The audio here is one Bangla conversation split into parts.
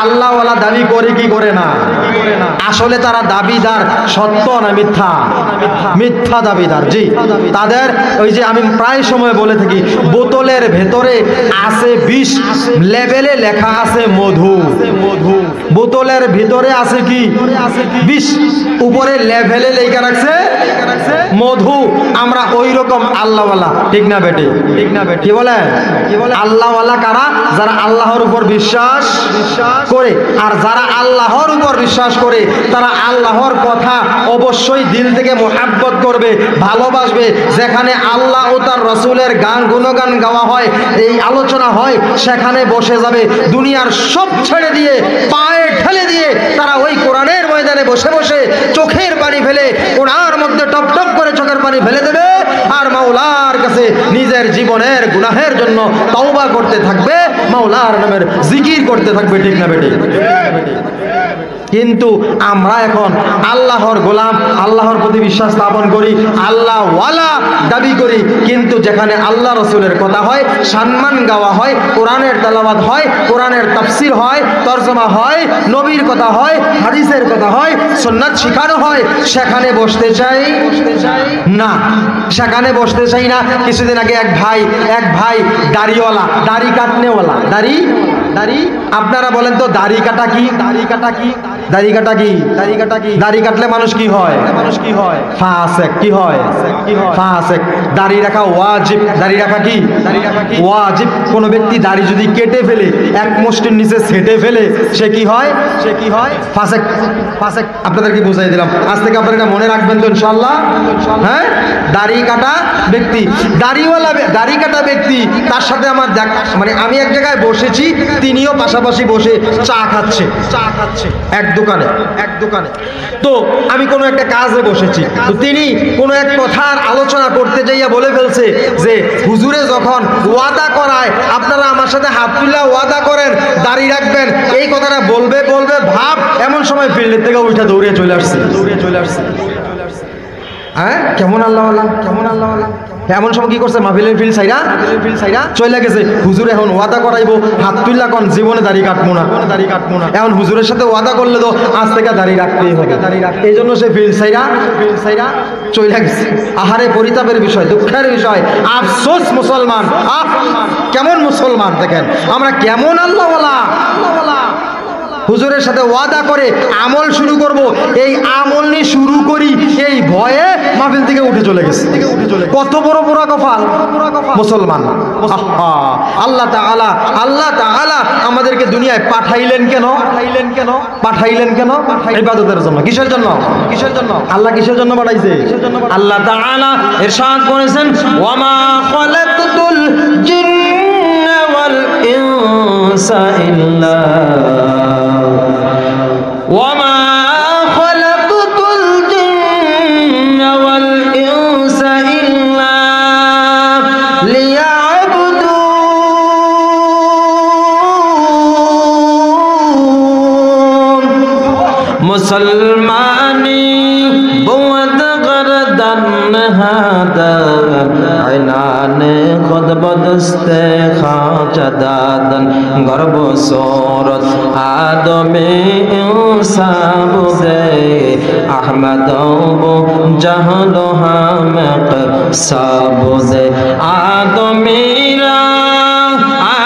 আল্লাহওয়ালা দাবি করে কি করে না? আসলে তারা দাবিদার সত্য না মিথ্যা? মিথ্যা দাবিদার। জি, তাদের ওই যে আমি প্রায় সময় বলে থাকি, বোতলের ভেতরে আছে বিষ, লেবেলে লেখা আছে মধু। বোতলের ভিতরে আছে কি? বিষ, উপরে লেবেলে লেখা রাখছে মধু। আমরা ওই রকম আল্লাহওয়ালা, ঠিক না বেটি? ঠিক না বেটি? কি বলে আল্লাহওয়ালা কারা? যারা আল্লাহর উপর বিশ্বাস করে। আর যারা আল্লাহর উপর বিশ্বাস করে তারা আল্লাহর কথা অবশ্যই দিল থেকে মুহাব্বত করবে, ভালোবাসবে। যেখানে আল্লাহ ও তার রাসূলের গান গুণগান গাওয়া হয়, এই আলোচনা হয়, সেখানে বসে যাবে। দুনিয়ার সব ছেড়ে দিয়ে, পায়ে ঠেলে দিয়ে তারা ওই কোরআনের ময়দানে বসে বসে চোখের পানি ফেলে, কোরআন মধ্যে টপ টপ করে চোখের পানি ফেলে দেবে, আর মাওলার কাছে নিজের জীবনের গুনাহের জন্য তওবা করতে থাকবে, মাওলার নামের জিকির করতে থাকবে। ঠিক না বেটি? কিন্তু আমরা এখন আল্লাহর গোলাম, আল্লাহর প্রতি বিশ্বাস স্থাপন করি, আল্লাহ ওয়ালা দাবি করি, কিন্তু যেখানে আল্লাহ রসুলের কথা হয়, সম্মান গাওয়া হয়, কোরআনের তেলাওয়াত হয়, কোরআনের তাফসীর হয়, তরজমা হয়, নবীর কথা হয়, হাদিসের কথা হয়, সুন্নাত শিখানো হয়, সেখানে বসতে চাই না। সেখানে বসতে চাই না। কিছুদিন আগে এক ভাই দাড়িওয়ালা, দাড়ি কাটনেওয়ালা, দাড়ি আপনারা বলেন তো দাড়ি কাটা কি? দাড়ি কাটলে মানুষ কি হয়? ফাসেক। কি হয়? ফাসেক। দাড়ি রাখা ওয়াজিব। দাড়ি রাখা কি? ওয়াজিব। কোন ব্যক্তি দাড়ি যদি কেটে ফেলে, এক মুষ্টির নিচে ছেটে ফেলে, সে কি হয়? ফাসেক। আপনাদেরকে বুঝাই দিলাম। আজ থেকে আপনারা এটা মনে রাখবেন তো ইনশাআল্লাহ। হ্যাঁ, দাড়ি কাটা ব্যক্তি, দাড়িওয়ালা, দাড়ি কাটা ব্যক্তি, তার সাথে আমার মানে আমি এক জায়গায় বসেছি, তিনিও পাশাপাশি বসে চা খাচ্ছে এক দোকানে। তো আমি কোনো একটা কাজে বসেছি, তো তিনি কোনো এক কথার আলোচনা করতে যাইয়া বলে ফেলছে যে হুজুরে যখন ওয়াদা করায়, আপনারা আমার সাথে হাত তুলে ওয়াদা করেন দাড়ি রাখবেন, এই কথাটা বলবে ভাব, এমন সময় ফিল্ডের থেকে উঠে দৌড়ে চলে আসছে। হ্যাঁ, কেমন আল্লাহওয়ালা। এমন সময় কি করছে? মাহফিলের ফিল্ড সাইরা চলে গেছে। হুজুর এখন ওয়াদা করাইবো, হাত তুললা কোন জীবনে দাড়ি কাটবো না। এখন হুজুরের সাথে ওয়াদা করলে তো আজ থেকে দাড়ি রাখতেই হবে। এই জন্য সে ফিল্ড সাইরা চলে গেছে। আহারে, পরিতাপের বিষয়, দুঃখের বিষয়, আফসোস মুসলমান। কেমন মুসলমান দেখেন আমরা, কেমন আল্লাহওয়ালা। হুজুরের সাথে ওয়াদা করে আমল শুরু করব, এই আমল নিয়ে শুরু করি, এই ভয়ে মাহফিল থেকে উঠে চলে গেছে। কত বড় পোড়া কপাল মুসলমান। আল্লাহ তাআলা আমাদেরকে দুনিয়ায় পাঠাইলেন কেন? ইবাদতের জন্য। কিসের জন্য? আল্লাহ কিসের জন্য পাঠাইছে? আল্লাহ তাআলা ইরশাদ করেছেন, ওয়ামা খালাকতুল জিন্না ওয়াল ইনসা ইল্লা وما خلقت الجن والإنس إلا ليعبدون مسلماني بود گردن هذا عنان خود بدست خاجہ دادن گرب صورت آدمی انسان بودے احمد بو جہل حمق سابودے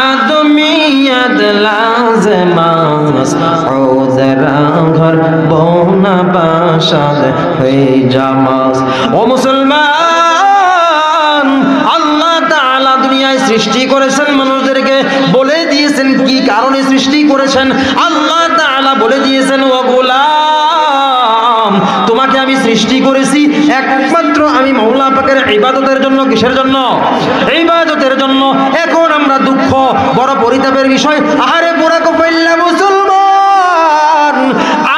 آدمیت لازم مسعود را گھر بونا باشد حجاماز ও মুসলমান, আল্লাহ তাআলা দুনিয়ায় সৃষ্টি করেছেন মানুষদেরকে, বলে দিয়েছেন কি কারণে সৃষ্টি করেছেন। আল্লাহ তাআলা বলে দিয়েছেন, ও গোলাম, তোমাকে আমি সৃষ্টি করেছি একমাত্র আমি মাওলা পাকের ইবাদতের জন্য। কিসের জন্য? ইবাদতের জন্য। এখন আমরা দুঃখ, বড় পরিতাপের বিষয়, আহারে পোড়া কপাইল্লা মুসলমান,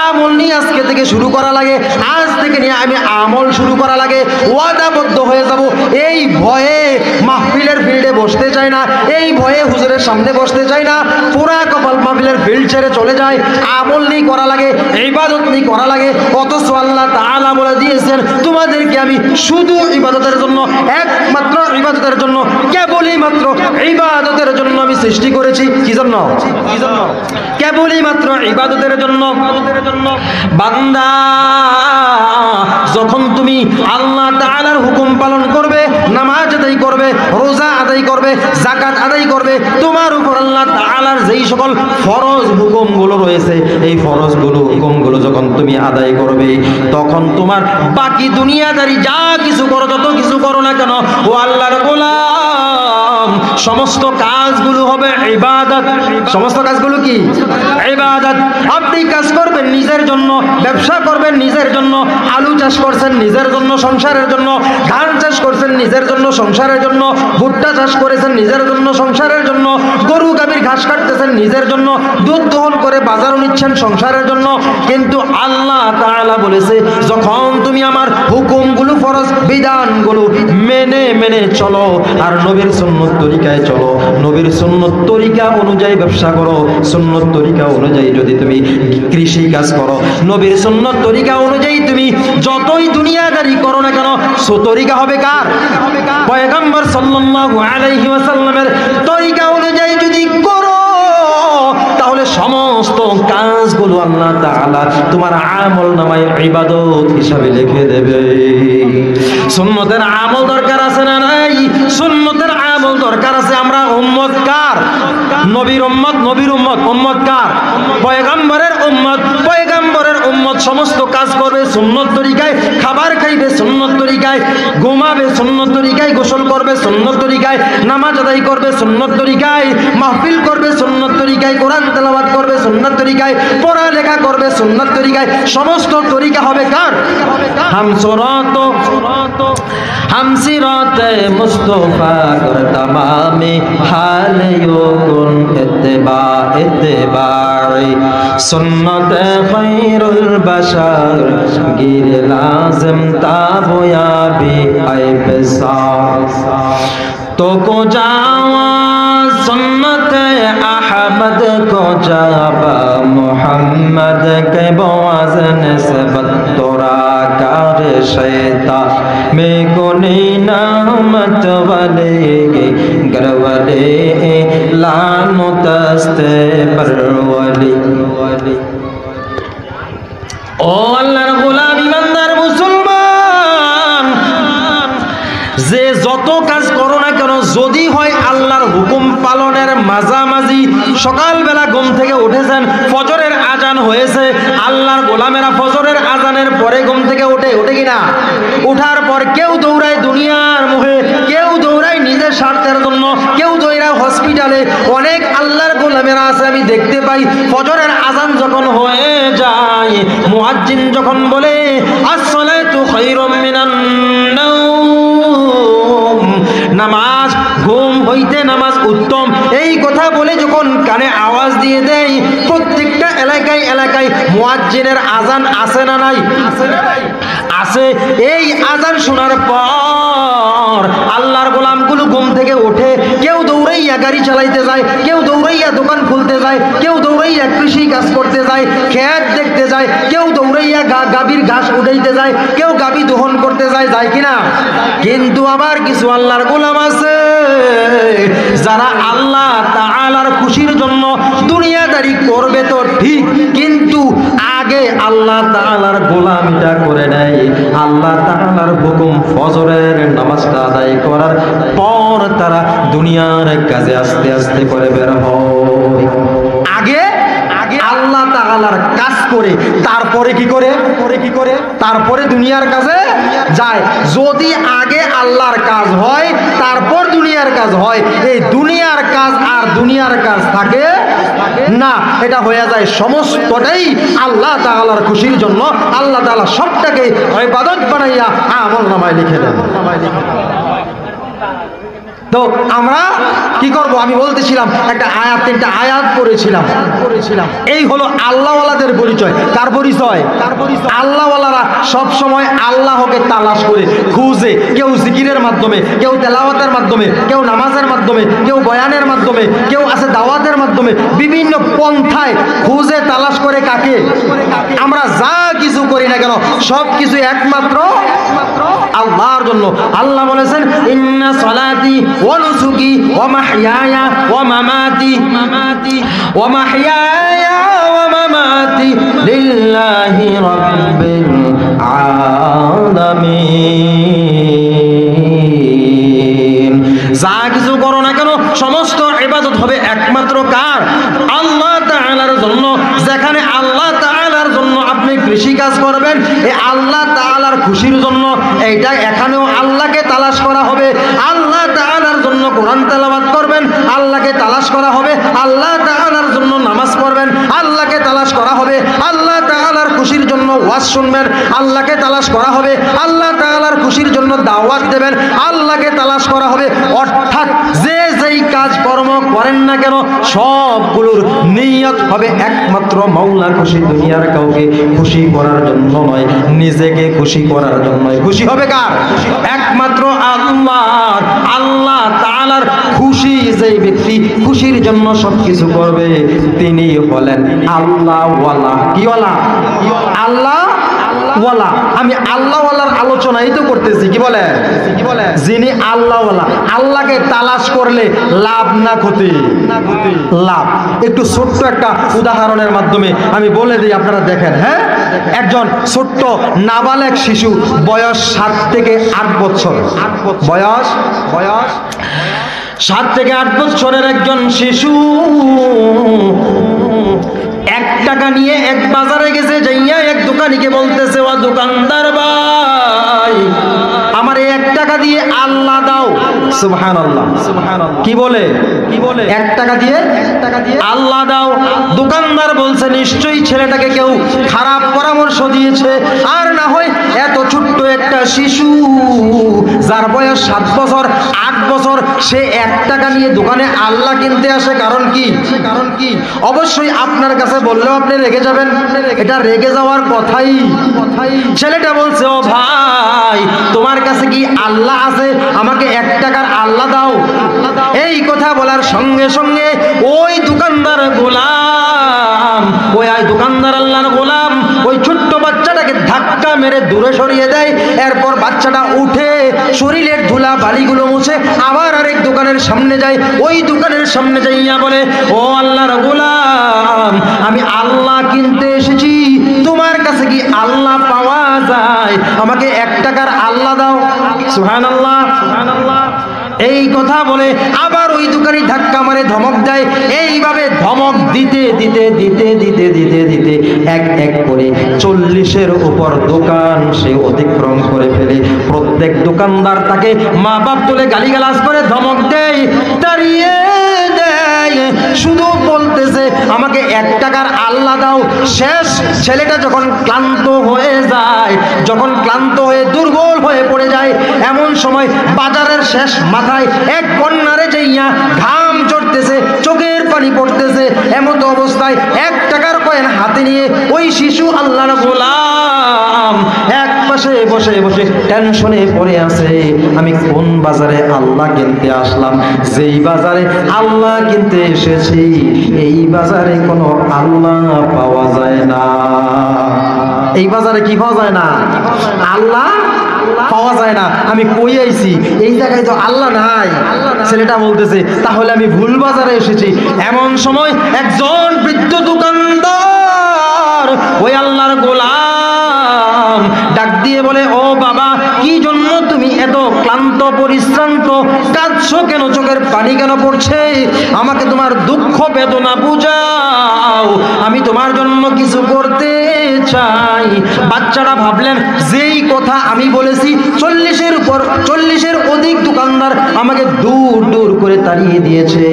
আমল নিয়ে আজকে থেকে শুরু করা লাগে, আজ থেকে নিয়ে আমি আমল শুরু করা লাগে, ওয়াদাবদ্ধ হয়ে যাব। এই ভয়ে মাহফিলের ফিল্ডে বসতে চাই না, এই ভয়ে হুজুরের সামনে বসতে চাই না, পুরা কপাল মাহফিলের ফিল্ড ছেড়ে চলে যায়। আমল নিয়ে করা লাগে, ইবাদত নিয়ে করা লাগে। অথচ আল্লাহ তাআলা বলে দিয়েছেন, তোমাদেরকে আমি শুধু ইবাদতের জন্য, একমাত্র ইবাদতের জন্য, কেবলই মাত্র ইবাদতের জন্য আমি সৃষ্টি করেছি। কি জন্য? কেবলই মাত্র ইবাদতের জন্য। বান্দা, যখন তুমি আল্লাহ তাআলার হুকুম পালন করবে, নামাজ আদায় করবে, রোজা আদায় করবে, যাকাত আদায় করবে, তোমার উপর আল্লাহ তাআলার যেই সকল ফরজ হুকুমগুলো রয়েছে, এই ফরজগুলো হুকুমগুলো যখন তুমি আদায় করবে, তখন তোমার বাকি দুনিয়াদারি যা কিছু করো, যত কিছু করো না কেন, ও আল্লাহর গোলাম, সমস্ত কাজগুলো হবে ইবাদত। সমস্ত কাজগুলো কি? ইবাদত। আপনি কাজ করবেন নিজের জন্য, ব্যবসা করবেন নিজের জন্য, আলু চাষ করছেন নিজের জন্য, সংসারের জন্য, ধান চাষ করছেন নিজের জন্য, সংসারের জন্য, ভুট্টা চাষ করেছেন নিজের জন্য, সংসারের জন্য, গরু গাভীর ঘাস কাটতেছেন নিজের জন্য, দুধ দহন করে বাজারও নিচ্ছেন সংসারের জন্য। কিন্তু আল্লাহ তাআলা বলেছে, যখন তুমি আমার হুকুমগুলো, ফরজ বিধানগুলো মেনে মেনে চলো আর নবীর সুন্নত তরিকায় চলো, নবীর সুন্নত তরিকা অনুযায়ী ব্যবসা করো, সুন্নত তরিকা অনুযায়ী যদি তুমি কৃষি কাজ করো, নবীর সুন্নত তরিকা অনুযায়ী তুমি যতই দুনিয়াদারি করো না কেন, সো তরিকা হবে কার? পয়গম্বর সাল্লাল্লাহু আলাইহি ওয়াসাল্লামের তরিকা অনুযায়ী যদি করো, তাহলে সমস্ত কাজগুলো আল্লাহ তাআলা তোমার আমল নামায় ইবাদত হিসাবে লিখে দেবে। সুন্নতের আমল দরকার আছে না নাই? সুন্নতের আমল দরকার আছে। আমরা উম্মত কার? নবীর উম্মত। নবীর উম্মত। উম্মত কার? পয়গম্বরের উম্মত। পয়গম্বরের উম্মত সমস্ত কাজ করবে সুন্নত তরিকায়, খাবার খাইবে সুন্নত তরিকায়, ঘুমাবে সুন্নত তরিকায়, গোসল করবে সুন্নত তরিকায়, নামাজ আদায় করবে সুন্নত তরিকায়, মাহফিল করবে সুন্নত তরিকায়, কোরআন তেলাওয়াত করবে সুন্নত তরিকায়, পড়ালেখা করবে সুন্নত তরিকায়। সমস্ত তরিকা হবে কার? हम सिरात मुस्तफा कर तमामे हाल योगुन इत्तिबाई सुन्नत खैरुल बशर गिर लाजिम ताबयाबी ऐबसा तो को जावा सुन्नत अहमद को जाबा मोहम्मद के बवाज़न से बतौरा कार शैता में को नामत वाले गरवले लानो तस्ते परवली। ओ अल्लाहर गोलाम ईमानदार मुसलमान, যে যত কাজ করো না কেন, যদি হয় আল্লাহর হুকুম পালনের মাঝামাঝি, সকালবেলা ঘুম থেকে উঠেছেন, ফজরের আজান হয়েছে, আল্লাহর গোলামেরা ফজরের আজানের পরে ঘুম থেকে ওঠে কিনা? উঠার পর কেউ দৌড়ায় দুনিয়ার মুখে, কেউ দৌড়ায় নিজের স্বার্থের জন্য, কেউ দৌড়ায় হসপিটালে। অনেক আল্লাহর গোলামেরা আছে, আমি দেখতে পাই, ফজরের আজান যখন হয়ে যায়, মুয়াজ্জিন যখন বলে আসসালাতু খায়রুম মিনান নাওম, নামাজ ঘুম হইতে নামাজ উত্তম, এই কথা বলে যখন কানে আওয়াজ দিয়ে দেয়, প্রত্যেকটা এলাকায় এলাকায় মুয়াজ্জিনের আজান আছে না নাই? আছে। এই আজান শোনার পর আল্লাহর গোলামগুলো ঘুম থেকে ওঠে, কেউ দৌড়াইয়া গাড়ি চালাইতে যায়, কেউ দৌড়াইয়া দোকান খুলতে যায়, কেউ দৌড়াইয়া কৃষি কাজ করতে যায়, খেত দেখতে যায়, কেউ দৌড়াইয়া গাভীর ঘাস উঠাইতে যায়, কেউ গাভী দহন করতে যায়, যায় কিনা? কিন্তু আবার কিছু আল্লাহর গোলাম আছে যারা আল্লাহ তাআলার খুশির জন্য দুনিয়াদারি করবে তো ঠিক, কিন্তু আগে আল্লাহ তাআলার গোলামিটা করে নেয়। আল্লাহ তাআলার হুকুম ফজরের নামাজটা আদায় করার পর তারা দুনিয়ার কাজে আস্তে আস্তে করে বের হয়। আগে আল্লাহ তাআলার কাজ করে তারপরে কি করে তারপরে দুনিয়ার কাজে যায়। যদি আগে আল্লাহর কাজ হয় তারপর দুনিয়ার কাজ হয়, এই দুনিয়ার কাজ আর দুনিয়ার কাজ থাকে না, এটা হয়ে যায় সমস্তটাই আল্লাহ তাআলার খুশির জন্য। আল্লাহ তাআলা সবটাকে ইবাদত বানাইয়া আমল নামায় লিখে দেন। তো আমরা কি করব? আমি বলতেছিলাম একটা আয়াত, তিনটা আয়াত পড়েছিলাম। এই হলো আল্লাহওয়ালাদের পরিচয়। কার পরিচয়? আল্লাহওয়ালারা সব সময় আল্লাহকে তালাশ করে খুঁজে, কেউ জিকিরের মাধ্যমে, কেউ তেলাওয়াতের মাধ্যমে, কেউ নামাজের মাধ্যমে, কেউ বয়ানের মাধ্যমে, কেউ আছে দাওয়াতের মাধ্যমে, বিভিন্ন পন্থায় খুঁজে তালাশ করে কাকে? আমরা যা কিছু করি না কেন সব কিছু একমাত্র আল্লাহর জন্য। আল্লাহ বলেছেন ইন্না সালাতি ওয়া নুসুকি ওয়া মাহইয়ায়া ওয়া মামাতি ওয়া মাহইয়ায়া ওয়া লিল্লাহি রাব্বিল আলামিন। যা কিছু করো না কেন সমস্ত ইবাদত হবে একমাত্র কার? আল্লাহ তাআলার জন্য। যেখানে আল্লাহ তাআলার জন্য আপনি কৃষি কাজ করবেন, এই আল্লাহ তাআলার খুশির জন্য, এইটা এখানেও আল্লাহকে তালাশ করা হবে। আল্লাহ তাআলার জন্য কোরআন তেলাওয়াত করবেন, আল্লাহকে তালাশ করা হবে। আল্লাহ তাআলার জন্য নামাজ পড়বেন, আল্লাহকে তালাশ করা হবে। আল্লাহ তাআলার খুশির জন্য ওয়াজ শুনবেন, আল্লাহকে তালাশ করা হবে। আল্লাহ তাআলার খুশির জন্য দাওয়াত দেবেন, আল্লাহকে তালাশ করা হবে। অর্থাৎ যে যেই কাজ কর্ম করেন না কেন সবগুলোর নিয়ত হবে একমাত্র মাওলার খুশি, দুনিয়ার কাউকে খুশি করার জন্য নয়, নিজেকে খুশি করার জন্য। খুশি হবে কার? একমাত্র আল্লাহর। আল্লাহ তাআলার খুশি যেই ব্যক্তি খুশির জন্য সবকিছু করবে তিনি হলেন আল্লাহওয়ালা। কি ওয়ালা? আল্লাহ ওয়ালা। আমি আল্লাহওয়ালার আলোচনাই তো করতেছি। কি বলে? যিনি আল্লাহওয়ালা, আল্লাহকে তালাশ করলে লাভ না ক্ষতি? লাভ। একটু ছোট্ট একটা উদাহরণের মাধ্যমে আমি বলে দিই, আপনারা দেখেন। হ্যাঁ, একজন ছোট্ট নাবালেগ শিশু, বয়স 7 থেকে 8 বছর। বয়স 7 থেকে 8 বছরের একজন শিশু 1 টাকা নিয়ে এক বাজারে গেছে, যাইয়া এক দোকানিকে বলতেছে, ও দোকানদার ভাই, আমার 1 টাকা দিয়ে আল্লাহ দাও। সুবহানাল্লাহ। কি বলে? 1 টাকা দিয়ে আল্লাহ দাও। দোকানদার বলছে, নিশ্চয়ই ছেলেটাকে কেউ খারাপ পরামর্শ দিয়েছে, আর না হয় এত ছোট্ট একটা শিশু যার বয়স 7 বছর 8 বছর, সে 1 টাকা নিয়ে দোকানে আল্লাহ কিনতে আসে। কারণ কি? অবশ্যই আপনার কাছে বললেও আপনি রেগে যাবেন, এটা রেগে যাওয়ার কথাই। ছেলেটা বলছে, ও ভাই, তোমার কাছে কি আল্লাহ আছে? আমাকে 1 টাকার আল্লাহ দাও। এই কথা বলার সঙ্গে সঙ্গে ওই দোকানদার গোলাম, ওই দোকানদার আল্লাহর গোলাম ওই ছোট্ট বাচ্চাটাকে ধাক্কা মেরে দূরে সরিয়ে দেয়। এরপর বাচ্চাটা উঠে শরীরের ধুলা বালিগুলো মুছে আবার আরেক দোকানের সামনে যায়। ওই দোকানের সামনে যাইয়া বলে, ও আল্লাহর গোলাম, আমি আল্লাহ কিনতে এসেছি, তোমার কাছে কি আল্লাহ পাওয়া যায়? আমাকে 1 টাকার আল্লাহ দাও। সুবহানাল্লাহ। এই কথা বলে আবার ওই দোকানি ধাক্কা মারে, ধমক দেয়। এইভাবে ধমক দিতে দিতে দিতে দিতে দিতে দিতে এক এক করে 40-এর উপর দোকান সে অতিক্রম করে ফেলে। প্রত্যেক দোকানদার তাকে মা বাপ তুলে গালিগালাজ করে ধমক দেয়, দাঁড়িয়ে দেয়, শুধু বলতেছে আমাকে 1 টাকার আল্লাহ দাও। শেষ ছেলেটা যখন ক্লান্ত হয়ে যায়, যখন ক্লান্ত হয়ে দুর্বল হয়ে পড়ে যায়, এমন সময় বাজারের শেষ মাথায় এক কন্যারে যাইয়া ঘাম ঝরতেছে, চোখের পানি পড়তেছে, এমন অবস্থায় 1 টাকার কয়েন হাতে নিয়ে ওই শিশু আল্লাহর গোলাম এক পাশে বসে বসে টেনশনে পড়ে আছে, আমি কোন বাজারে আল্লাহ কিনতে আসলাম? যেই বাজারে আল্লাহ কিনতে এসেছি এই বাজারে কোনো আল্লাহ পাওয়া যায় না। এই বাজারে কি পাওয়া যায় না? আল্লাহ পাওয়া যায় না। আমি কই আইছি, এই জায়গায় তো আল্লাহ নাই। ছেলেটা বলতেছে, তাহলে আমি ভুল বাজারে এসেছি। এমন সময় একজন বৃদ্ধ দোকানদার ওই আল্লাহর গোলাম ডাক দিয়ে বলে, ও বাবা, কি জন্য তুমি এত ক্লান্ত পরিশ্রান্ত, কাঁদছো কেন, চোখের পানি কেন পড়ছে? আমাকে তোমার দুঃখ বেদনা বুঝাও, আমি তোমার জন্য কিছু করতে চাই। বাচ্চাটা ভাবলেন, যেই কথা আমি বলেছি 40-এর উপর 40-এর অধিক দোকানদার আমাকে দূর দূর করে তাড়িয়ে দিয়েছে,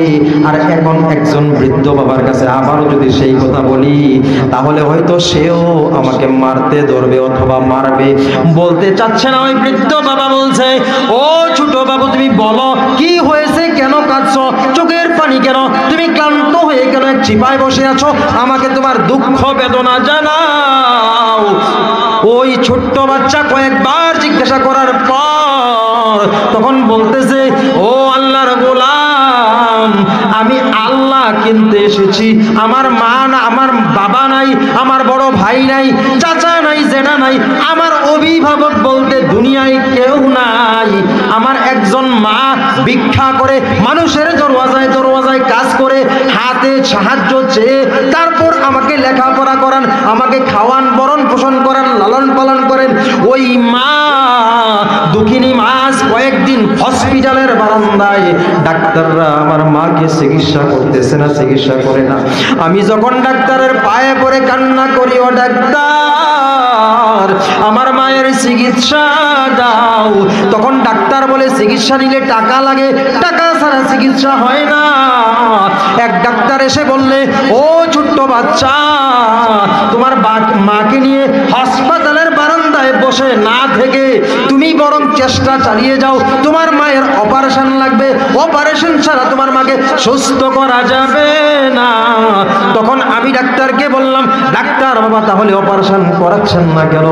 আর এখন একজন বৃদ্ধ বাবার কাছে আবারও যদি সেই কথা বলি তাহলে হয়তো সেও আমাকে মারতে ধরবে অথবা মারবে। বলতে চাচ্ছে না ওই বৃদ্ধ বাবা, বলছে, ও ছোট বাবু, তুমি বলো কি হয়েছে, কেন কাঁদছো, চোখের পানি কেন, তুমি ক্লান্ত হয়ে কেন এক চিপায় বসে আছো, আমাকে তোমার দুঃখ বেদনা জানাও। ওই ছোট্ট বাচ্চা কয়েকবার জিজ্ঞাসা করার পর তখন বলতেছে, ও আল্লাহর গোলাম, আমি আল্লাহ কিনতে এসেছি। আমার মা না, আমার বাবা নাই, আমার বড় ভাই নাই, চাচা নাই, জেঠা নাই, আমার অভিভাবক বলতে দুনিয়ায় কেউ নাই। আমার একজন মা ভিক্ষা করে মানুষের দরওয়াজায় দরওয়াজায় কাজ করে হাতে সাহায্য চেয়ে তারপর আমাকে লেখাপড়া করান, আমাকে খাওয়ান, বরণ পোষণ করেন, লালন পালন করেন। ওই মা দুঃখিনী মাস কয়েকদিন হসপিটালের বারান্দায় ডাক্তাররা আমার মাকে চিকিৎসা করতেছে না, চিকিৎসা করে না। আমি যখন ডাক্তারের পায়ে পড়ে কান্না করি, ও ডাক্তার আমার মায়ের চিকিৎসা দাও, তখন ডাক্তার বলে চিকিৎসা নিলে টাকা লাগে, টাকা ছাড়া চিকিৎসা হয় না। এক ডাক্তার এসে বললে, ও ছোট্ট বাচ্চা, তোমার মাকে নিয়ে হাসপাতালের বারান্দায় বসে না থেকে তুমি বরং চেষ্টা চালিয়ে যাও, তোমার মায়ের অপারেশন লাগবে, অপারেশন ছাড়া তোমার মাকে সুস্থ করা যাবে না। তখন আমি ডাক্তারকে বললাম, ডাক্তার বাবা তাহলে অপারেশন করাচ্ছেন না কেন?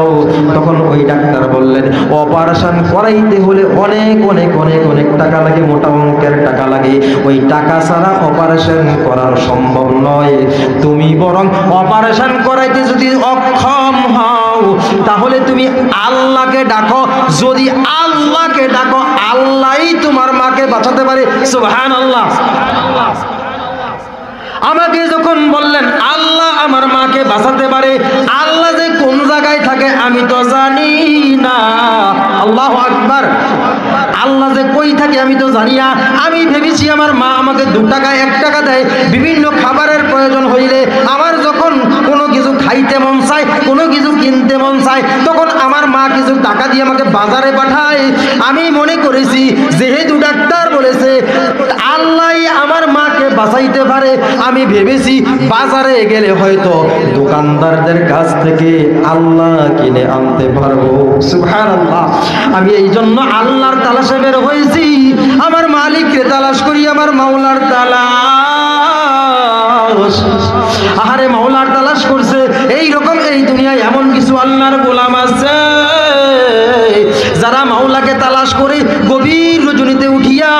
তখন ওই ডাক্তার বললেন, অপারেশন করাইতে হলে অনেক অনেক অনেক অনেক টাকা লাগে, মোটা অঙ্কের টাকা লাগে, ওই টাকা ছাড়া অপারেশন করার সম্ভব নয়। তুমি বরং অপারেশন করাইতে যদি অক্ষম হও তাহলে তুমি আল্লাহকে ডাকো, যদি আল্লাহকে ডাকো আল্লাহই তোমার মাকে বাঁচাতে পারে। সুবহানাল্লাহ। আমাকে যখন বললেন আল্লাহ আমার মাকে বাঁচাতে পারে, আল্লাহ যে কোন জায়গায় থাকে আমি তো জানি না। আল্লাহু আকবার। আল্লাহ যে কই থাকে আমি তো জানি না। আমি ভেবেছি আমার মা আমাকে 2 টাকা 1 টাকা দেয়, বিভিন্ন খাবারের প্রয়োজন হইলে, আমার যখন কোনো কিছু খাইতে মন চায়, কোনো কিছু কিনতে মন চায়, তখন আমার মা কিছু টাকা দিয়ে আমাকে বাজারে পাঠায়। আমি মনে করেছি যেহেতু ডাক্তার বলেছে আল্লাহই আমার মাকে বাঁচাইতে পারে, আমি ভেবেছি বাজারে গেলে হয়তো দোকানদারদের কাছ থেকে আল্লাহ কিনে আনতে পারবো। সুবহানাল্লাহ। আমি এই জন্য আল্লাহর তালাশে বের হয়েছি, আমার মালিককে তালাশ করি, আমার মাওলার তালাশ। আহারে মাওলার তালাশ করছে। এই রকম এই দুনিয়ায় এমন কিছু আল্লাহর গোলাম আছে যারা মাওলাকে তালাশ করে গভীর রজনীতে উঠিয়া,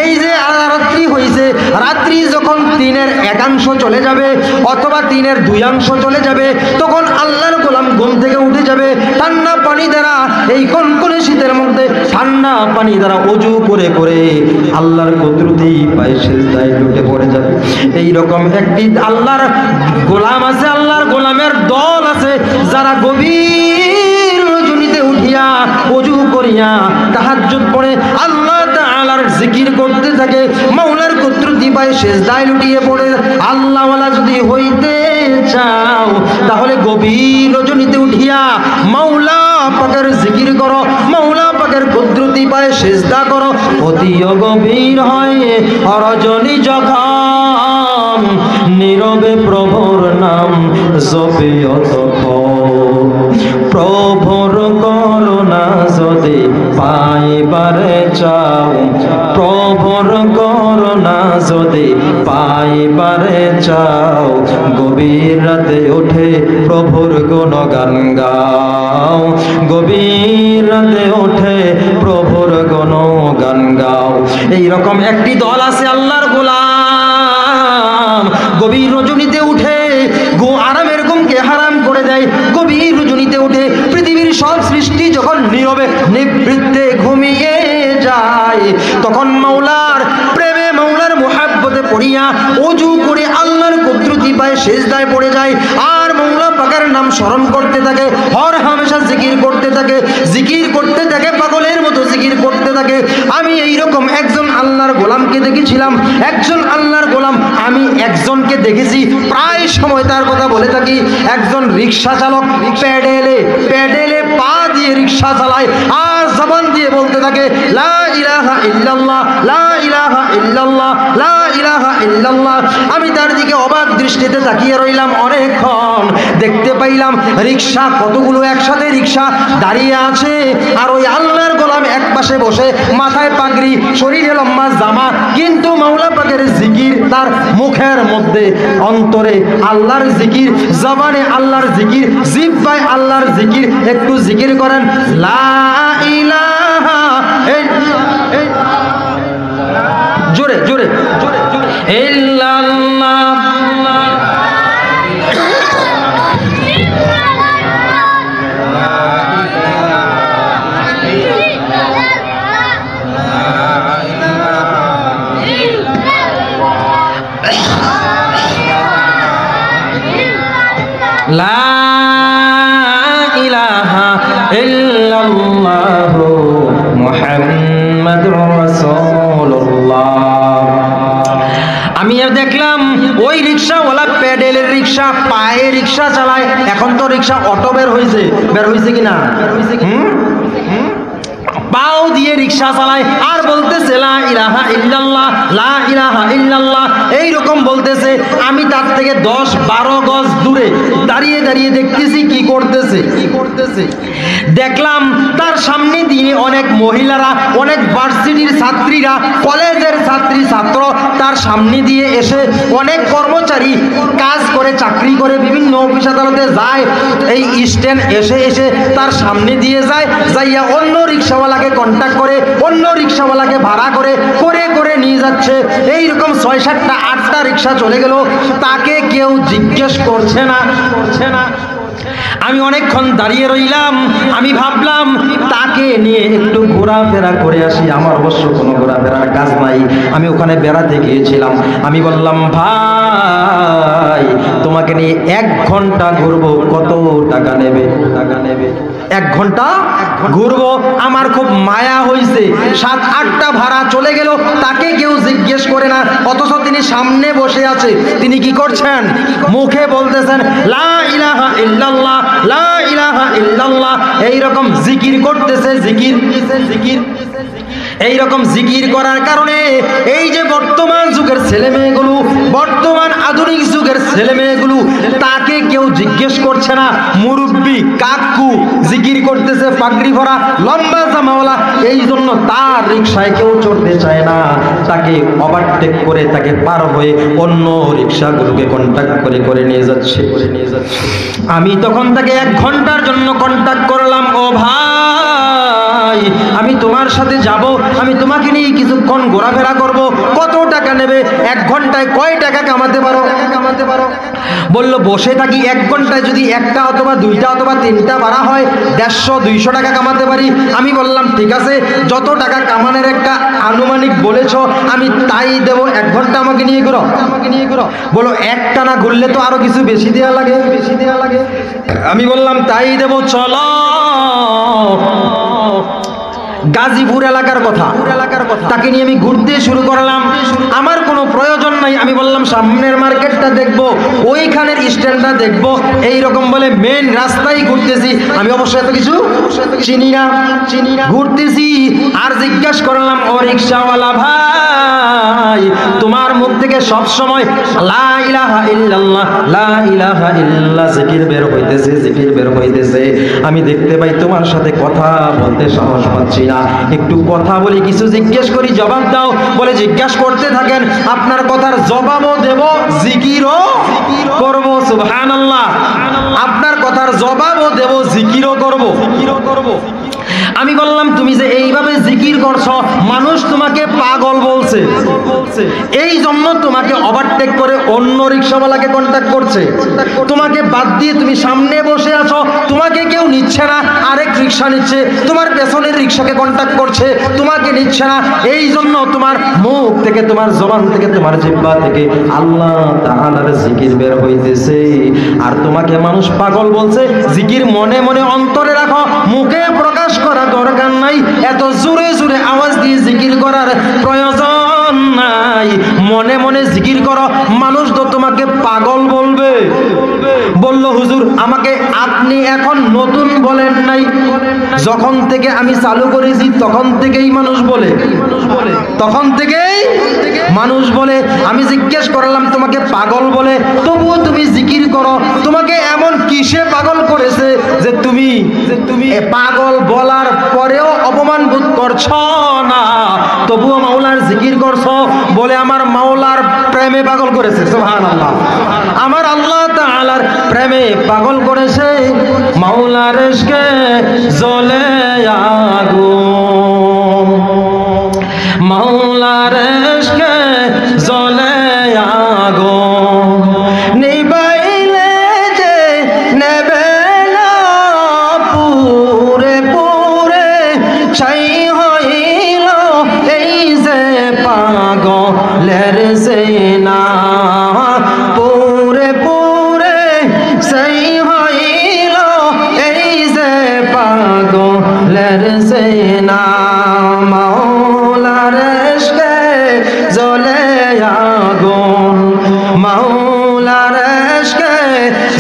এই যে রাত্রি হয়েছে, রাত্রি যখন 3-এর 1/2 চলে যাবে অথবা 3-এর 2 চলে যাবে, তখন আল্লাহর গোলাম ঘুম থেকে উঠে যাবে, ঠান্ডা পানি দ্বারা, এই কনকনে শীতের মধ্যে ঠান্ডা পানি দ্বারা ওযু করে করে আল্লাহর কুদরতি পায়ে সিজদায় লুটে পড়ে যাবে। এই রকম একটি আল্লাহর গোলাম আছে, আল্লাহর গোলামের দল আছে যারা গভীর রজনীতে উঠিয়া ওযু করিয়া তাহাজ্জুদ পড়ে আল্লাহ তাআলার জিকির করতে থাকে, মাওলার কুদরতি পায়ে সিজদায় লুটিয়ে পড়ে। আল্লাহওয়ালা যদি হইতে চাও তাহলে গভীর রজনীতে উঠিয়া মাওলা পাকের জিকির করো, মাওলা পাকের কুদরতি পায়ে সিজদা করো। অতি গভীর হয় রজনী যখন নীরবে প্রভুর নাম জপে তখন, প্রভুর করুণা যদি পাইবারে চাও, প্রভুর করুণা যদি পাইবারে চাও, গভীর রাতে উঠে প্রভুর গুণগান গাও, গভীর রাতে উঠে প্রভুর গুণগান গাও। এইরকম একটি দল আছে আল্লাহর গোলাম, গভীর রজনীতে উঠে আরামের ঘুমকে হারাম করে দেয়, গভীর রজনীতে উঠে পৃথিবীর সব সৃষ্টি যখন নীরবে নিবৃত্তে ঘুমিয়ে যায়, তখন মাওলার প্রেমে, মাওলার মুহাব্বতে পড়িয়া ওযু করে আল্লাহর কুদরতি পায়ে সিজদায় পড়ে যায়, আর মাওলা পাকের নাম স্মরণ করতে থাকে, হর হামেশা জিকির করতে থাকে, জিকির করতে থাকে, পাগলের মতো জিকির করতে থাকে। আমি এইরকম একজন আল্লাহর গোলামকে দেখেছিলাম, একজন আল্লাহর গোলাম, আমি একজনকে দেখেছি, প্রায় সময় তার কথা বলে থাকি। একজন রিক্সা চালক প্যাডেলে প্যাডেলে পা দিয়ে রিক্সা চালায় আর জবান দিয়ে বলতে থাকে লা ইলাহা ইল্লাল্লাহ, লা ইলাহা ইল্লাল্লাহ, লা ইলাহা ইল্লাল্লাহ। আমি তার দিকে অবাক দৃষ্টিতে তাকিয়ে রইলাম অনেকক্ষণ। দেখতে পাইলাম রিক্সা, কতগুলো একসাথে রিক্সা দাঁড়িয়ে আছে, আর ওই আল্লাহর গোলাম এক পাশে বসে, মাথায় পাগড়ি, শরীরে লম্বা জামা, কিন্তু মাওলা পাকের জিকির তার মুখের মধ্যে, অন্তরে আল্লাহর জিকির, জবানে আল্লাহর জিকির, জিহ্বায় আল্লাহর জিকির। একটু জিকির করেন লা ইলাহা, জোরে জোরে জোরে। ইল্লাল্লাহ লা ইলাহা ইল্লাল্লাহু মুহাম্মাদুর রাসূলুল্লাহ। আমি দেখলাম ওই রিকশাওয়ালা প্যাডেলের রিকশা, পায়ে রিকশা চালায়। এখন তো রিকশা অটো বের হয়েছে কিনা, পাও দিয়ে রিকশা চালায় আর বলতেছে লা ইলাহা ইল্লাল্লাহ, লা ইলাহা ইল্লাল্লাহ, এইরকম বলতেছে। আমি তার থেকে 10-12 গজ দূরে দাঁড়িয়ে দাঁড়িয়ে দেখতেছি কি করতেছে। দেখলাম তার সামনে দিয়ে অনেক মহিলারা, অনেক ভার্সিটির ছাত্রীরা, কলেজের ছাত্রী ছাত্র তার সামনে দিয়ে এসে, অনেক কর্মচারী কাজ করে চাকরি করে বিভিন্ন অফিস আদালতে যায়, এই স্ট্যান্ড এসে এসে তার সামনে দিয়ে যায়, যাইয়া অন্য রিকশাওয়ালাকে কন্ট্যাক্ট করে, অন্য রিকশাওয়ালাকে ভাড়া করে করে করে নিয়ে যাচ্ছে। এইরকম 6-7টা 8টা রিকশা চলে গেল, তাকে কেউ জিজ্ঞেস করছে না। আমি অনেকক্ষণ দাঁড়িয়ে রইলাম। আমি ভাবলাম তাকে নিয়ে একটু ঘোরাফেরা করে আসি। আমার অবশ্য কোনো ঘোরাফেরার কাজ নাই, আমি ওখানে বেড়াতে গিয়েছিলাম। আমি বললাম, ভাই তোমাকে নিয়ে 1 ঘন্টা ঘুরবো, কত টাকা নেবে? 1 ঘন্টা ঘুরবো। আমার খুব মায়া হয়েছে। 7-8টা ভাড়া চলে গেল, তাকে কেউ জিজ্ঞেস করে না, অথচ তিনি সামনে বসে আছে। তিনি কি করছেন? মুখে বলতেছেন লা ইলাহা ইল্লাল্লাহ, লা ইলাহা ইল্লাল্লাহ, এইরকম জিকির করতেছে। জিকির এইরকম জিকির করার কারণে এই যে বর্তমান যুগের ছেলে মেয়েগুলো, বর্তমান আধুনিক যুগের ছেলে মেয়েগুলো, তাকে কেউ জিজ্ঞেস করছে না। মুরব্বী কাকু জিকির করতেছে, পাগড়ি ভরা লম্বা জামাওয়ালা, এই জন্য তার রিকশায় কেউ চড়তে চায় না। তাকে ওভারটেক করে, তাকে পার হয়ে অন্য রিকশাগুলোকে কন্ট্যাক্ট করে নিয়ে যাচ্ছে। আমি তখন তাকে 1 ঘন্টার জন্য কন্ট্যাক্ট করলাম। ও ভাই, আমি তোমার সাথে যাব, আমি তোমাকে নিয়ে কিছুক্ষণ ঘোরাফেরা করব, কত টাকা নেবে? 1 ঘন্টায় কয় টাকা কামাতে পারো? বলল, বসে থাকি 1 ঘন্টায় যদি 1টা অথবা 2টা অথবা 3টা ভাড়া হয় 150-200 টাকা কামাতে পারি। আমি বললাম, ঠিক আছে, যত টাকা কামানোর একটা আনুমানিক বলেছ আমি তাই দেবো, 1 ঘন্টা আমাকে নিয়ে ঘুরো। বলো, একটা না ঘুরলে তো আরো কিছু বেশি দেওয়া লাগে। আমি বললাম, তাই দেবো, চলো। গাজীপুর এলাকার কথা, তাকে নিয়ে আমি ঘুরতে শুরু করলাম। আমার কোনো প্রয়োজন নাই। আমি বললাম, সামনের মার্কেটটা দেখবো, ওইখানের স্ট্যান্ডটা দেখবো, এইরকম বলে মেন রাস্তায় ঘুরতেছি। আমি অবশ্য এত কিছু চিনি না, ঘুরতেছি। আর জিজ্ঞাসা করলাম, ও রিকশাওয়ালা ভাই, তোমার মুখ থেকে সব সময় লা ইলাহা ইল্লাল্লাহ, লা ইলাহা ইল্লাল্লাহ জিকির বের হইতেছে। আমি দেখতে পাই তোমার সাথে কথা বলতে সাহস পাচ্ছি না, একটু কথা বলি, কিছু জিজ্ঞেস করি, জবাব দাও। বলে, জিজ্ঞাসা করতে থাকেন, আপনার কথার জবাবও দেব, জিকিরও করব। সুবহানাল্লাহ, আপনার কথার জবাবও দেব, জিকিরও করব। আমি বললাম, তুমি যে এইভাবে জিকির করছো, মানুষ তোমাকে পাগল বলছে, এই জন্য তোমাকে ওভারটেক করে অন্য রিকশাওয়ালাকে কন্ট্যাক্ট করছে। তোমাকে বাদ দিয়ে তুমি সামনে বসে আছো, তোমাকে কেউ নিচ্ছে না, আরেক রিকশা নিচ্ছে। তোমার পেছনের রিকশাকে কন্ট্যাক্ট করছে, তোমাকে নিচ্ছে না। এই জন্য তোমার মুখ থেকে, তোমার জবান থেকে, তোমার জিহ্বা থেকে আল্লাহ তাআলার জিকির বের হইতেছে, আর তোমাকে মানুষ পাগল বলছে। জিকির মনে মনে অন্তরে রাখো, মুখে প্রকাশ করা দরকার নাই, এত জোরে জোরে আওয়াজ দিয়ে জিকির করার প্রয়োজন নাই। মনে মনে জিকির করো, মানুষ তো তোমাকে পাগল বলবে। বলল, হুজুর আমাকে আপনি এখন নতুন বলেন নাই, যখন থেকে আমি চালু করেছি তখন থেকেই মানুষ বলে, তখন থেকেই মানুষ বলে। আমি জিজ্ঞেস করলাম, তোমাকে পাগল বলে, তবুও তুমি জিকির করো, তোমাকে এমন কিসে পাগল করেছে যে তুমি পাগল বলার পরেও অপমান বোধ করছো না, তবুও মাওলার জিকির করছো? বলে, আমার মাওলার প্রেমে পাগল করেছে। সুবহানাল্লাহ, আমার আল্লাহ তাআলার প্রেমে পাগল করেছে। মাওলার ইশকে জ্বলে আগুন, মাওলার ইশকে জ্বলে মাওলার ইশকে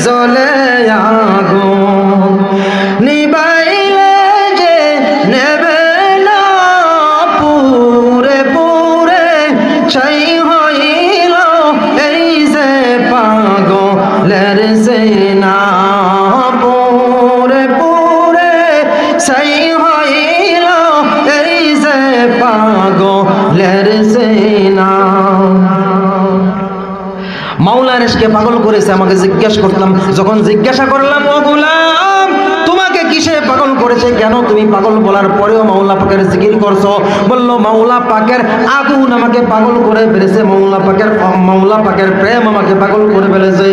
জ্বলে আগুন নিবাইলে যে নেবে না পুরে পুরে ছাই হইল এই যে পাগলের সিনা পুরে পুরে ছাই হইল এই যে পাগলের সিনা মাওলার ইশকে পাগল করেছে। আমাকে জিজ্ঞাসা করলাম, যখন জিজ্ঞাসা করলাম ও গোলাম তোমাকে কিসে পাগল করেছে, কেন তুমি পাগল বলার পরেও মাওলা পাকের জিকির করছো? বলল মাওলা পাকের আগুন আমাকে পাগল করে ফেলেছে, মাওলা পাকের প্রেম আমাকে পাগল করে ফেলেছে।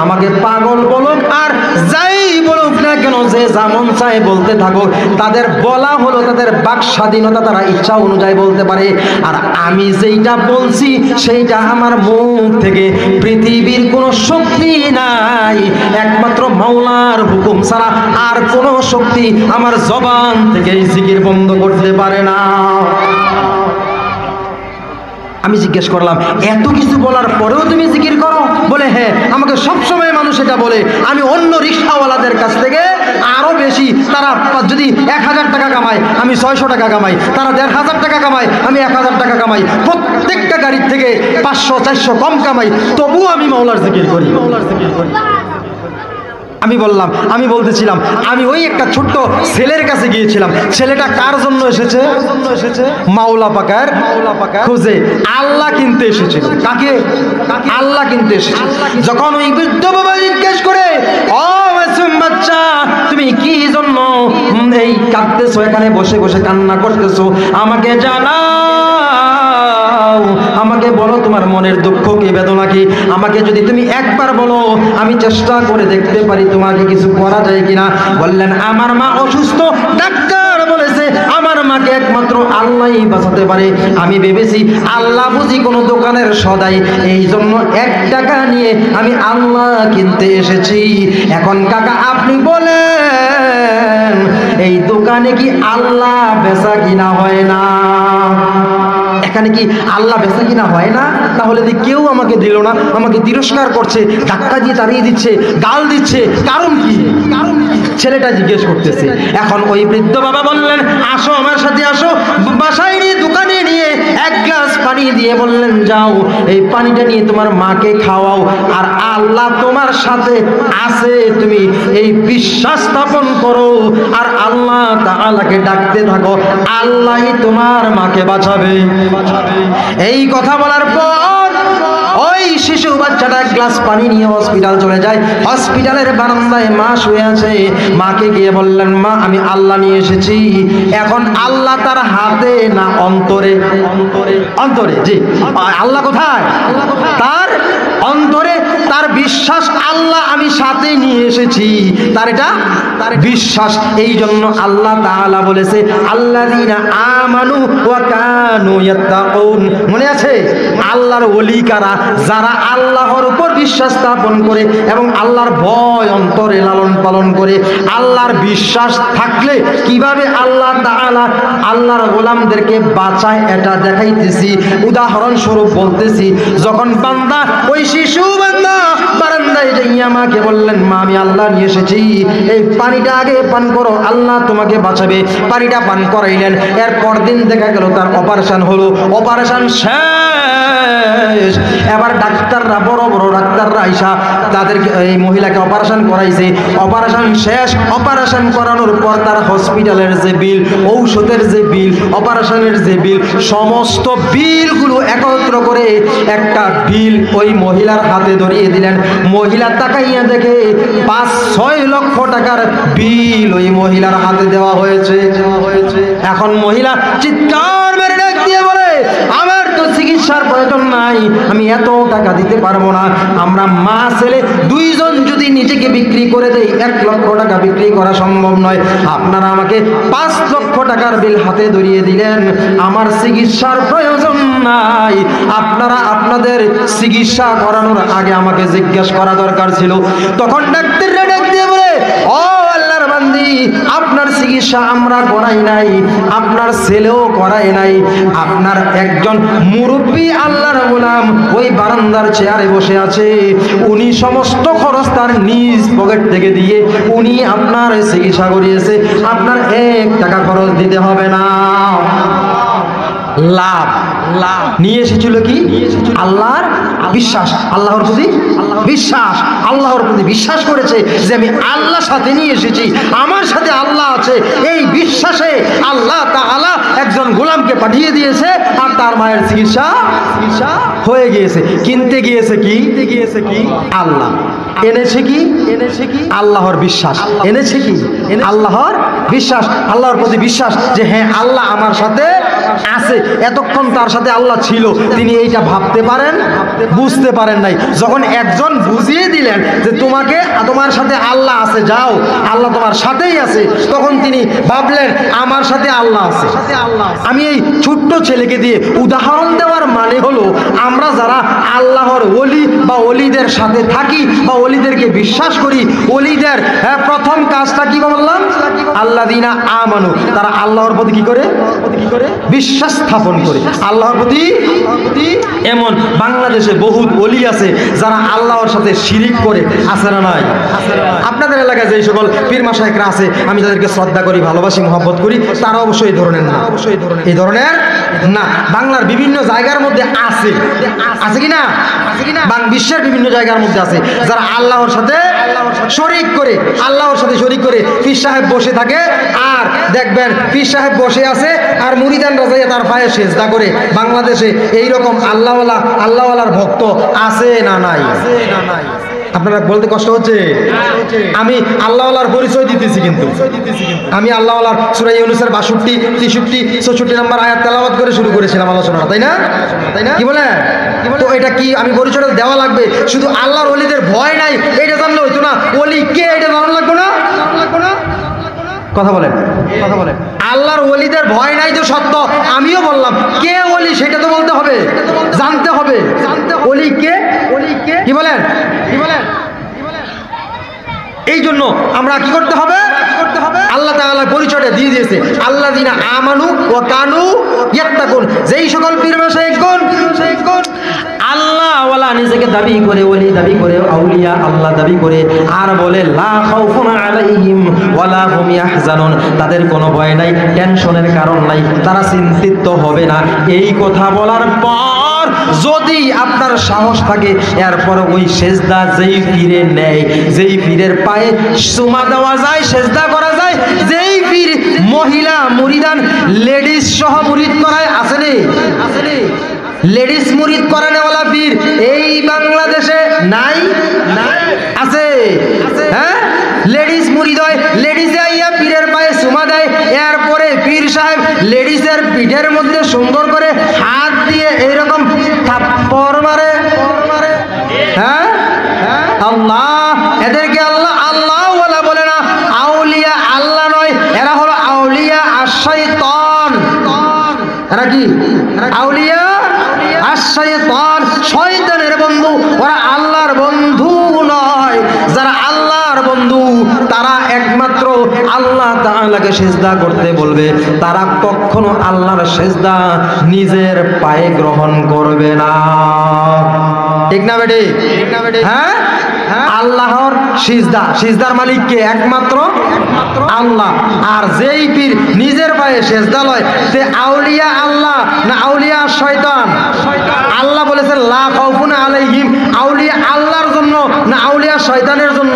আমাকে পাগল বলুক আর যাই বলুক না কেন, যে যেমন চায় বলতে থাকো, তাদের বলা হলো তাদের বাক স্বাধীনতা, তারা ইচ্ছা অনুযায়ী বলতে পারে। আর আমি যেইটা বলছি সেইটা আমার মুখ থেকে পৃথিবীর কোনো শক্তি নাই, একমাত্র মাওলার হুকুম ছাড়া আর কোনো শক্তি আমার জবান থেকে জিকির বন্ধ করতে পারে না। আমি জিজ্ঞেস করলাম, এত কিছু বলার পরেও তুমি জিকির করো? বলে হ্যাঁ, আমাকে সবসময় মানুষ এটা বলে। আমি অন্য রিক্সাওয়ালাদের কাছ থেকে আরো বেশি, তারা যদি 1000 টাকা কামায় আমি 600 টাকা কামাই, তারা 1500 টাকা কামায় আমি 1000 টাকা কামাই, প্রত্যেকটা গাড়ির থেকে 500-400 কম কামাই, তবুও আমি মাওলার জিকির করি। আমি বলতেছিলাম, আমি ওই একটা ছোট্ট ছেলের কাছে গিয়েছিলাম। ছেলেটা কার জন্য এসেছে? মাওলা পাকের খুঁজে, আল্লাহ কিনতে এসেছিল। কাকে? আল্লাহ কিনতে এসেছে। যখন ওই বৃদ্ধ বাবা জিজ্ঞেস করে, ও মাসুম বাচ্চা তুমি কি জন্য এই কাঁদতেছো, এখানে বসে বসে কান্না করতেছো, আমাকে জানাও, আমাকে বলো তোমার মনের দুঃখ কি, বেদনা কি। আমাকে যদি তুমি একবার বলো, আমি চেষ্টা করে দেখতে পারি তোমাকে কিছু করা যায় কিনা। বললেন আমার মা অসুস্থ, ডাক্তার বলেছে আমার মাকে একমাত্র আল্লাহই বাঁচাতে পারে। আমি ভেবেছি আল্লাহ বুঝি কোনো দোকানের সদাই, এই জন্য 1 টাকা নিয়ে আমি আল্লাহ কিনতে এসেছি। এখন কাকা আপনি বলেন, এই দোকানে কি আল্লাহ বেচা কিনা হয় না? এখানে কি আল্লাহ বেচা কিনা হয় না? তাহলে কেউ আমাকে দিল না, আমাকে তিরস্কার করছে, ধাক্কা দিয়ে তাড়িয়ে দিচ্ছে, গাল দিচ্ছে, কারণ কি? ছেলেটা জিজ্ঞেস করতেছে। এখন ওই বৃদ্ধ বাবা বললেন, আসো আমার সাথে আসো, বাসায় নিয়ে দোকানে নিয়ে 1 গ্লাস পানি দিয়ে বললেন, যাও এই পানিটা নিয়ে তোমার মাকে খাওয়াও, আর আল্লাহ তোমার সাথে আছে তুমি এই বিশ্বাস স্থাপন করো, আর আল্লাহ তাআলাকে ডাকতে থাকো, আল্লাহই তোমার মাকে বাঁচাবে। এই কথা বলার পর ওই শিশু বাচ্চাটা 1 গ্লাস পানি নিয়ে হসপিটাল চলে যায়। হসপিটালের বারান্দায় মা শুয়ে আছে। মাকে গিয়ে বললেন, মা আমি আল্লাহ নিয়ে এসেছি। এখন আল্লাহ তার হাতে না অন্তরে? অন্তরে। জি, আল্লাহ কোথায়? তার অন্তরে। তার বিশ্বাস আল্লাহ আমি সাথে নিয়ে এসেছি, তার এটা তার বিশ্বাস। এই জন্য আল্লাহ তাআলা বলেছে, আল্লাযীনা আমানু ওয়া কানু ইয়াত্তাকুন। মনে আছে? আল্লাহর ওলি কারা? যারা আল্লাহর উপর বিশ্বাস স্থাপন করে এবং আল্লাহর ভয় অন্তরে লালন পালন করে। আল্লাহর বিশ্বাস থাকলে কিভাবে আল্লাহ তাআলা আল্লাহর গোলামদেরকে বাঁচায় এটা দেখাইতেছি। উদাহরণস্বরূপ বলতেছি, যখন বান্দা, ওই শিশু বান্দা বারান্দায় যাইয়া মাকে বললেন, মা আমি আল্লাহ নিয়ে এসেছি, এই পানিটা আগে পান করো, আল্লাহ তোমাকে বাঁচাবে। পানিটা পান করাইলেন। এর পরদিন দেখা গেল তার অপারেশন হলো। অপারেশন শেষ। এবার ডাক্তাররা, বড় বড় ডাক্তাররা আইসা তাদেরকে, এই মহিলাকে অপারেশন করাইছে। অপারেশন শেষ। অপারেশন করানোর পর তার হসপিটালের যে বিল, ঔষধের যে বিল, অপারেশনের যে বিল, সমস্ত বিলগুলো একত্র করে একটা বিল ওই মহিলার হাতে ধরিয়ে দিলেন। মহিলা তাকাইয়া দেখে 5-6 লক্ষ টাকার বিল ওই মহিলার হাতে দেওয়া হয়েছে। এখন মহিলা চিৎকার মেরে ডাক দিয়ে বলে, আমার তো চিকিৎসার প্রয়োজন নাই, আমি এত টাকা দিতে পারবো না। আমরা মা ছেলে 2 জন যদি নিজেকে বিক্রি করে দেই, 1 লক্ষ টাকা বিক্রি করা সম্ভব নয়। আপনারা আমাকে 5 লক্ষ টাকার বিল হাতে ধরিয়ে দিলেন, আমার চিকিৎসার প্রয়োজন নাই। আপনারা আপনাদের চিকিৎসা করানোর আগে আমাকে জিজ্ঞাসা করা দরকার ছিল। তখন ডাক্তাররা ডাক দিয়ে বলে, ও আল্লাহর বান্দি, আপনার চিকিৎসা আমরা করাই নাই, আপনার ছেলেও করাই নাই, আপনার একজন মুরব্বী আল্লাহর গোলাম ওই বারান্দার চেয়ারে বসে আছে, উনি সমস্ত খরচ তার নিজ পকেট থেকে দিয়ে উনি আপনার চিকিৎসা করিয়েছে, আপনার 1 টাকা খরচ দিতে হবে না। লাভ নিয়ে এসেছিল কি? আল্লাহর বিশ্বাস, আল্লাহর প্রতি বিশ্বাস, আল্লাহর প্রতি বিশ্বাস করেছে যে আমি আল্লাহর সাথে নিয়ে এসেছি, আমার সাথে আল্লাহ আছে, এই বিশ্বাসে আল্লাহ তাআলা একজন গোলামকে পাঠিয়ে দিয়েছে আর তার মায়ের চিকিৎসা হয়ে গিয়েছে। কিনতে গিয়েছে কি? আল্লাহ। এনেছে কি? আল্লাহর বিশ্বাস। এনেছে কি? আল্লাহর বিশ্বাস, আল্লাহর প্রতি বিশ্বাস যে হ্যাঁ আল্লাহ আমার সাথে আছে। এতক্ষণ তার সাথে আল্লাহ ছিল, তিনি এইটা ভাবতে পারেন, বুঝতে পারেন নাই। যখন একজন বুঝিয়ে দিলেন যে তোমার সাথে আল্লাহ আছে, যাও আল্লাহ তোমার সাথেই আছে, তখন তিনি ভাবলেন আমার সাথে আল্লাহ আছে। আমি এই ছোট্ট ছেলেকে দিয়ে উদাহরণ দেওয়ার মানে হলো আমরা যারা আল্লাহর ওলি বা ওলিদের সাথে থাকি বা ওলিদেরকে বিশ্বাস করি, ওলিদের প্রথম কাজটা কি বললাম? আল্লাযীনা আমানু, তারা আল্লাহর প্রতি কি করে? বিশ্বাস স্থাপন করে আল্লাহর প্রতি। এমন বাংলাদেশে বহুত ওলি আছে যারা আল্লাহর সাথে শিরিক করে, আছে না নাই? আপনাদের এলাকায় যে সকল পীর মাশায়েখরা আছে আমি তাদেরকে শ্রদ্ধা করি, ভালোবাসি, মহব্বত করি, তারা অবশ্যই এই ধরনের না, এই ধরনের না। বাংলার বিভিন্ন জায়গার মধ্যে আছে কি না? বিশ্বের বিভিন্ন জায়গার মধ্যে আছে যারা আল্লাহর সাথে শরীক করে, আল্লাহর সাথে শরীক করে পীর সাহেব বসে থাকে, আর দেখবেন পীর সাহেব বসে আছে আর মুরিদানরা যাইয়া তার পায়ে সেজদা করে। বাংলাদেশে এইরকম আল্লাহওয়ালার ভক্ত আছে না নাই? আপনারা বলতে কষ্ট হচ্ছে? আমি আল্লাহওয়ালার পরিচয় দিতেছি, কিন্তু আমি আল্লাহওয়ালার সূরা ইউনূসের 62, 63, 64 নম্বর আয়াত তেলাওয়াত করে শুরু করেছিলাম আলোচনাটা, তাই না? কি বলে? তো এটা কি আমি পরিচয়টা দেওয়া লাগবে? শুধু আল্লাহর ওলিদের ভয় নাই এটা জানলে হইতো না, ওলি কে এটা জানা লাগবে না? কথা বলেন। আল্লাহর ওলিদের ভয় নাই তো সত্য, আমিও বললাম কে ওলি সেটা তো বলতে হবে, জানতে হবে ওলি কে। কি বলেন? এই জন্য আমরা কি করতে হবে? আল্লাহ তাআলা পরিচয়টা দিয়ে দিয়েছে, আল্লাযীনা আমানু ওয়া কানু ইয়াত্তাকুন। যেই সকল পীর মাশায়েখগণ আল্লাহ ওয়ালা নিজেকে দাবি করে, ওলি দাবি করে, আউলিয়া আল্লাহ দাবি করে, আর বলে লা খাউফুন আলাইহিম ওয়ালা হুম ইয়াহজানুন, তাদের কোনো ভয় নাই, টেনশনের কারণ নাই, তারা চিন্তিত হবে না। এই কথা বলার পর যদি আপনার সাহস থাকে, এরপর ওই সেজদা যেই পীরে নেয়, যেই পীরের পায়ে চুমা দেওয়া যায়, সেজদা করা যায়, যেই পীর মহিলা মুরিদান লেডিস সহ মুরিদ করায়, আসেনি? লেডিস মুরিদ করানেওয়ালা পীর এই বাংলাদেশে নাই? আছে। হ্যাঁ, লেডিস মুরিদ হয়, লেডিসে আইয়া পীরের পায়ে চুমা দেয়, এরপরে পীর সাহেব লেডিসের পিঠের মধ্যে সুন্দর করে হাত দিয়ে এইরকম থাপ্পড় মারে। হ্যাঁ, আল্লাহ এদেরকে আল্লাহ ওয়ালা বলে না, আউলিয়া আল্লাহ নয়, এরা হলো আউলিয়া আশ-শাইতান। এরা কি? আউলিয়া আশ-শাইতান, শয়তানের বন্ধু। ওরা আল্লাহর বন্ধু নয়। যারা আল্লাহর বন্ধু তারা একমাত্র আল্লাহ তাআলাকে সিজদা করতে বলবে, তারা কখনো আল্লাহর সিজদা নিজের পায়ে গ্রহণ করবে না। ঠিক না বেটি? হ্যাঁ, আল্লাহর সিজদা, সিজদার মালিক কে? একমাত্র আল্লাহ। আর যেই পীর নিজের পায়ে সিজদা লয়, সে আউলিয়া আল্লাহ না আউলিয়া শয়তান? আল্লাহ বলেছেন লা খাউফুন আলাইহিম, আউলিয়া আল্লাহর জন্য না আউলিয়া শয়তানের জন্য?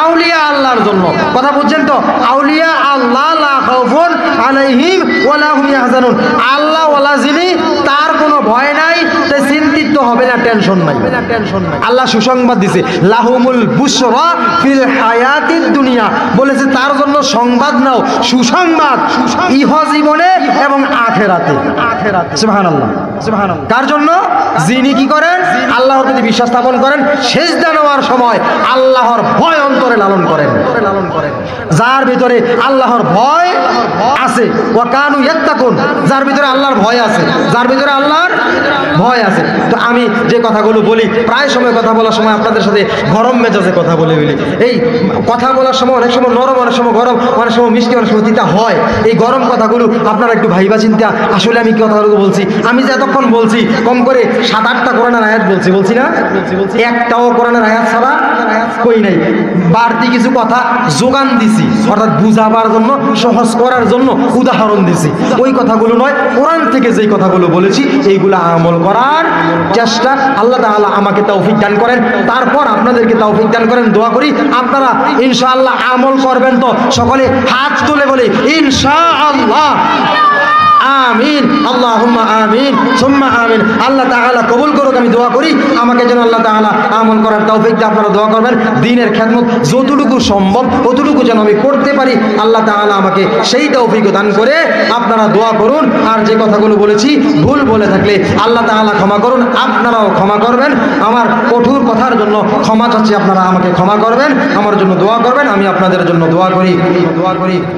আউলিয়া আল্লাহর জন্য। কথা বুঝছেন তো? আউলিয়া আল্লাহ লা খাউফুন আলাইহিম ওয়ালা হুম ইয়াহজানুন, আল্লাহ ওয়ালা যিনি, তার কোনো ভয় নাই, তাই চিন্তিত হবে না, টেনশন নাই। আল্লাহ সুসংবাদ দিছে, লাহুমুল বুশরা ফিল হায়াতিদ দুনিয়া, বলেছে তার জন্য সংবাদ নাও, সুসংবাদ ইহ জীবনে এবং আখিরাতে। সুবহানাল্লাহ। কার জন্য? যিনি কি করেন? আল্লাহর প্রতি বিশ্বাস স্থাপন করেন, সিজদা নেওয়ার সময় আল্লাহর ভয় অন্তরে লালন করেন। যার ভিতরে আল্লাহর ভয় আছে, ওয়া কানু ইয়াত্তাকুন, যার ভিতরে আল্লাহর ভয় আছে, যার ভিতরে আল্লাহর ভয় আছে। তো আমি যে কথাগুলো বলি প্রায় সময় কথা বলার সময় আপনাদের সাথে গরম মেজাজে কথা বলি এই কথা বলার সময় অনেক সময় নরম, অনেক সময় গরম, অনেক সময় মিষ্টি, অনেক সময় তিতা হয়। এই গরম কথাগুলো আপনারা একটু ভাইবা চিন্তা আসলে আমি কি কথাগুলো বলছি। আমি যে এতক্ষণ বলছি কম করে 7-8টা কোরআনের আয়াত বলছি না? একটাও কোরআনের আয়াত ছাড়া কই নাই। বাড়তি কিছু কথা যোগান দিছি, অর্থাৎ বুঝাবার জন্য, সহজ করার জন্য উদাহরণ দিছি। ওই কথাগুলো নয়, কোরআন থেকে যেই কথাগুলো বলেছি এইগুলো আমল করার চেষ্টা আল্লাহ তাআলা আমাকে তৌফিক দান করেন, তারপর আপনাদেরকে তৌফিক দান করেন। দোয়া করি আপনারা ইনশাআল্লাহ আমল করবেন। তো সকলে হাত তুলে বলি ইনশাআল্লাহ আমিন, আল্লাহুম্মা আমিন সুম্মা আমিন। আল্লাহ তাআলা কবুল করুক। আমি দোয়া করি আমাকে যেন আল্লাহ তাআলা আমল করার তৌফিক দেন। আপনারা দোয়া করবেন দ্বীনের খেদমত যতটুকু সম্ভব ততটুকু যেন আমি করতে পারি, আল্লাহ তাআলা আমাকে সেই তৌফিক দান করে। আপনারা দোয়া করুন। আর যে কথাগুলো বলেছি ভুল বলে থাকলে আল্লাহ তাআলা ক্ষমা করুন, আপনারাও ক্ষমা করবেন। আমার কঠোর কথার জন্য ক্ষমা চাচ্ছি, আপনারা আমাকে ক্ষমা করবেন, আমার জন্য দোয়া করবেন। আমি আপনাদের জন্য দোয়া করি।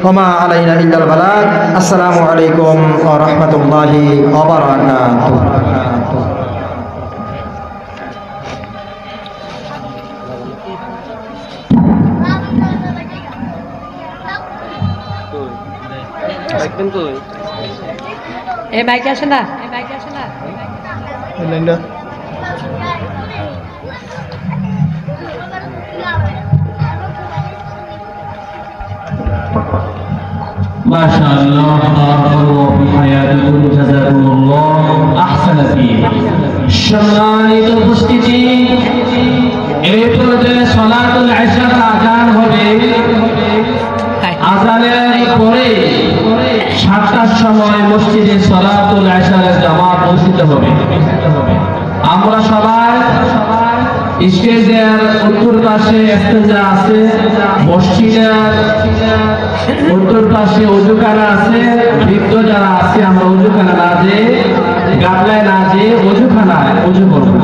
ওমা আলাইনা ইল্লাল বালাগ। আসসালামু আলাইকুম ওয়া রাহমাতুল্লাহি ওয়া বারাকাতুহু। এই বাইকে আসে না, মাশাআল্লাহ, বারাকাল্লাহু ফি হায়াতিকুম, জাযাকুমুল্লাহ আহসানা ফি। সম্মানিত উপস্থিতি, এই পর্যায়ে সালাতুল ইশার আযান হবে। আযানের পরে 7টার সময় মসজিদে সালাতুল ইশারের জামাত অনুষ্ঠিত হবে। আমরা সবাই স্টেজের উত্তর পাশে ইস্তেজা আছে, মসজিদের উত্তর পাশে ওযুখানা আছে। বৃদ্ধ যারা আছে আমরা ওযুখানা না যেয়ে, গাবলায় না যেয়ে ওযুখানায় ওযু করবো।